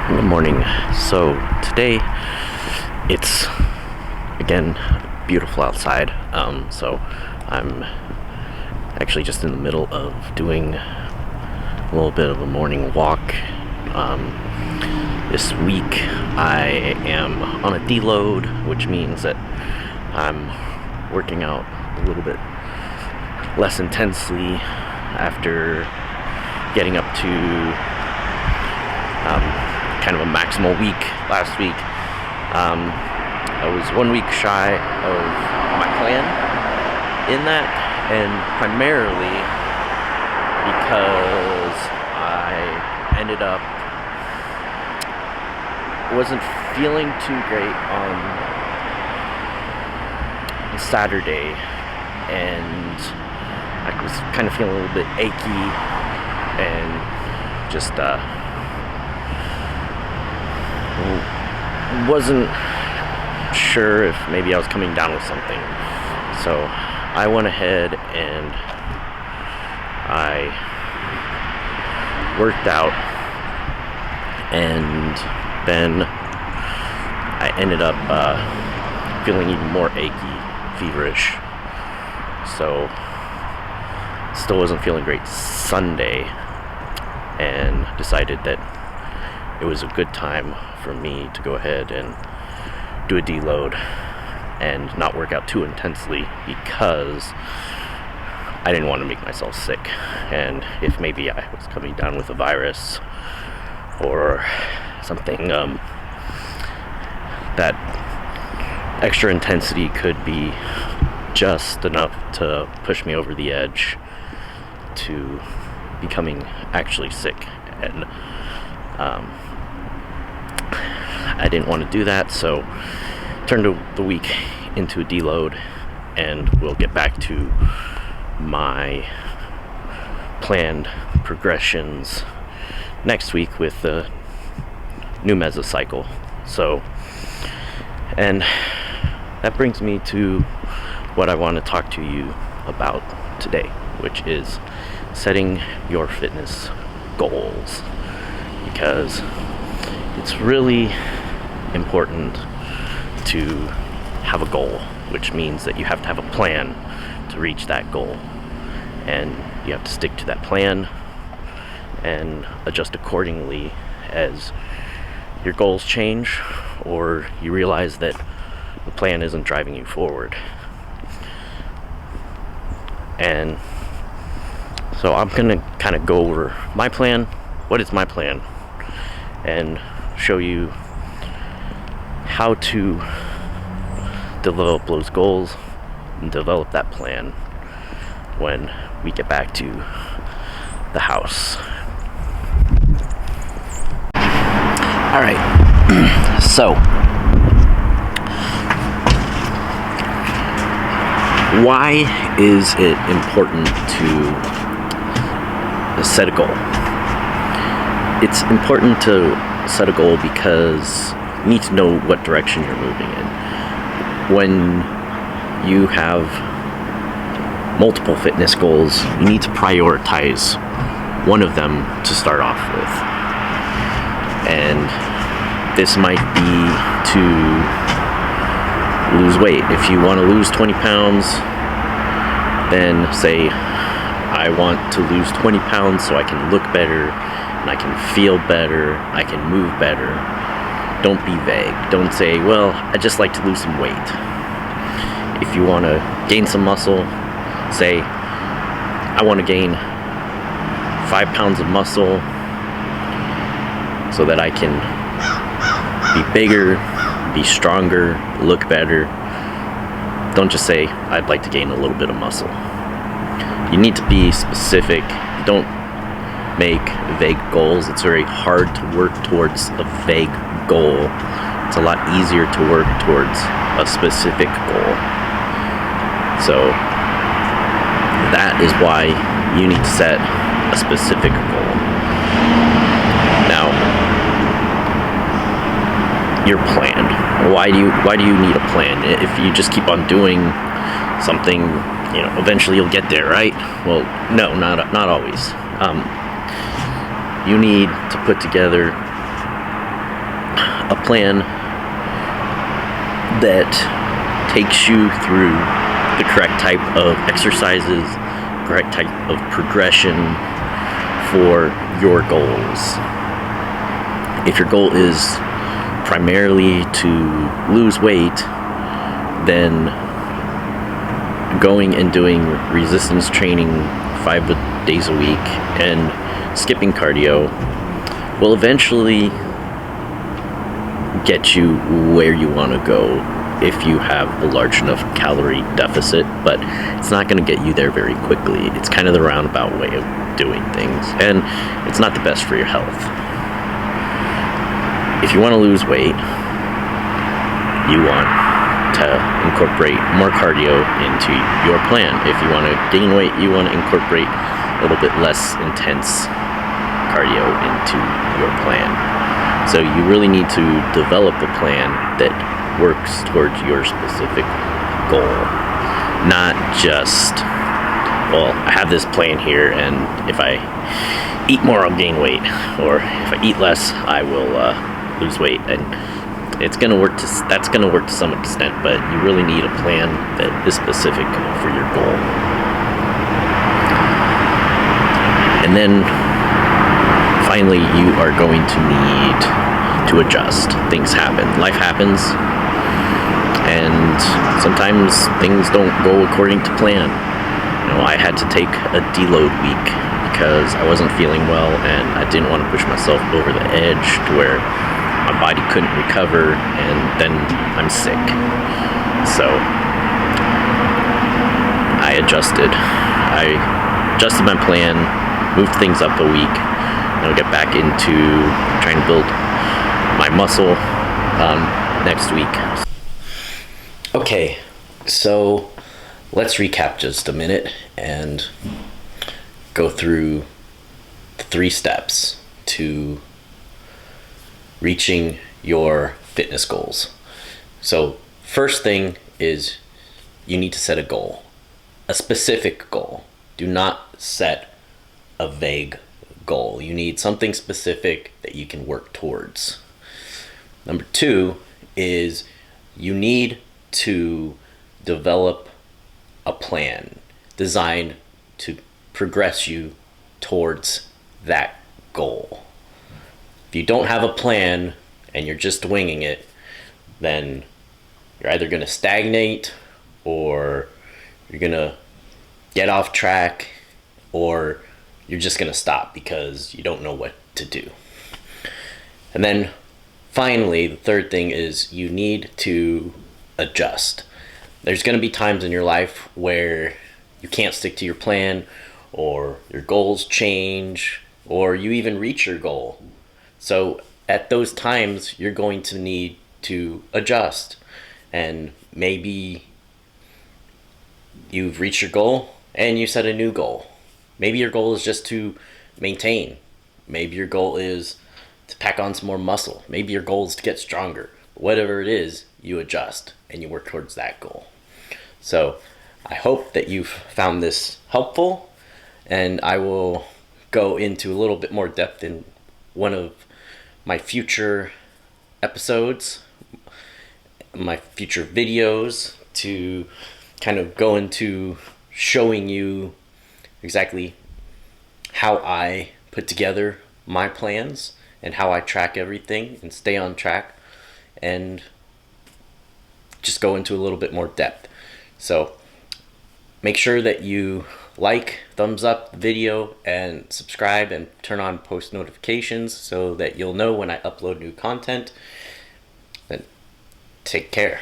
Good morning. So today it's again beautiful outside. So I'm actually just in the middle of doing a little bit of a morning walk. This week I am on a deload, which means that I'm working out a little bit less intensely after getting up to kind of a maximal week last week. I was 1 week shy of my plan in that, and primarily because I ended up wasn't feeling too great on Saturday, and I was kind of feeling a little bit achy and just wasn't sure if maybe I was coming down with something. So I went ahead and I worked out, and then I ended up feeling even more achy, feverish. So still wasn't feeling great Sunday, and decided that it was a good time for me to go ahead and do a deload and not work out too intensely, because I didn't want to make myself sick. And if maybe I was coming down with a virus or something, that extra intensity could be just enough to push me over the edge to becoming actually sick. And I didn't want to do that, so turned the week into a deload, and we'll get back to my planned progressions next week with the new mesocycle. So, and that brings me to what I want to talk to you about today, which is setting your fitness goals, because it's really important to have a goal, which means that you have to have a plan to reach that goal, and you have to stick to that plan and adjust accordingly as your goals change, or you realize that the plan isn't driving you forward. And so I'm gonna kind of go over my plan. What is my plan? And show you how to develop those goals and develop that plan when we get back to the house. All right. So, why is it important to set a goal? It's important to set a goal because you need to know what direction you're moving in. When you have multiple fitness goals, you need to prioritize one of them to start off with. And this might be to lose weight. If you want to lose 20 pounds, then say, I want to lose 20 pounds so I can look better, and I can feel better, I can move better. Don't be vague. Don't say, well, I just like to lose some weight. If you want to gain some muscle, say, I want to gain 5 pounds of muscle so that I can be bigger, be stronger, look better. Don't just say, I'd like to gain a little bit of muscle. You need to be specific. Don't make vague goals. It's very hard to work towards a vague goal. It's a lot easier to work towards a specific goal. So that is why you need to set a specific goal. Now, your plan. Why do you need a plan? If you just keep on doing something, eventually you'll get there, right? Well, no, not always. You need to put together a plan that takes you through the correct type of exercises, correct type of progression for your goals. If your goal is primarily to lose weight, then going and doing resistance training 5 days a week and skipping cardio will eventually get you where you want to go if you have a large enough calorie deficit, but it's not going to get you there very quickly. It's kind of the roundabout way of doing things, and it's not the best for your health. If you want to lose weight, you want to incorporate more cardio into your plan. If you want to gain weight, you want to incorporate a little bit less intense cardio into your plan. So you really need to develop a plan that works towards your specific goal, not just, well, I have this plan here, and if I eat more, I'll gain weight, or if I eat less, I will lose weight. And that's going to work to some extent, but you really need a plan that is specific for your goal. And then finally, you are going to need to adjust. Things happen. Life happens. And sometimes things don't go according to plan. I had to take a deload week because I wasn't feeling well, and I didn't want to push myself over the edge to where my body couldn't recover, and then I'm sick. So I adjusted my plan, moved things up a week, and I'll get back into trying to build my muscle next week. Okay, so let's recap just a minute and go through the 3 steps to reaching your fitness goals. So first thing is you need to set a goal, a specific goal. Do not set a vague goal. You need something specific that you can work towards. Number 2 is you need to develop a plan designed to progress you towards that goal. If you don't have a plan and you're just winging it, then you're either going to stagnate, or you're going to get off track, or you're just going to stop because you don't know what to do. And then finally, the third thing is you need to adjust. There's going to be times in your life where you can't stick to your plan, or your goals change, or you even reach your goal. So at those times, you're going to need to adjust. And maybe you've reached your goal and you set a new goal. Maybe your goal is just to maintain. Maybe your goal is to pack on some more muscle. Maybe your goal is to get stronger. Whatever it is, you adjust and you work towards that goal. So I hope that you've found this helpful, and I will go into a little bit more depth in one of my future episodes, my future videos, to kind of go into showing you exactly how I put together my plans and how I track everything and stay on track, and just go into a little bit more depth. So make sure that you like, thumbs up the video, and subscribe and turn on post notifications so that you'll know when I upload new content. Then take care.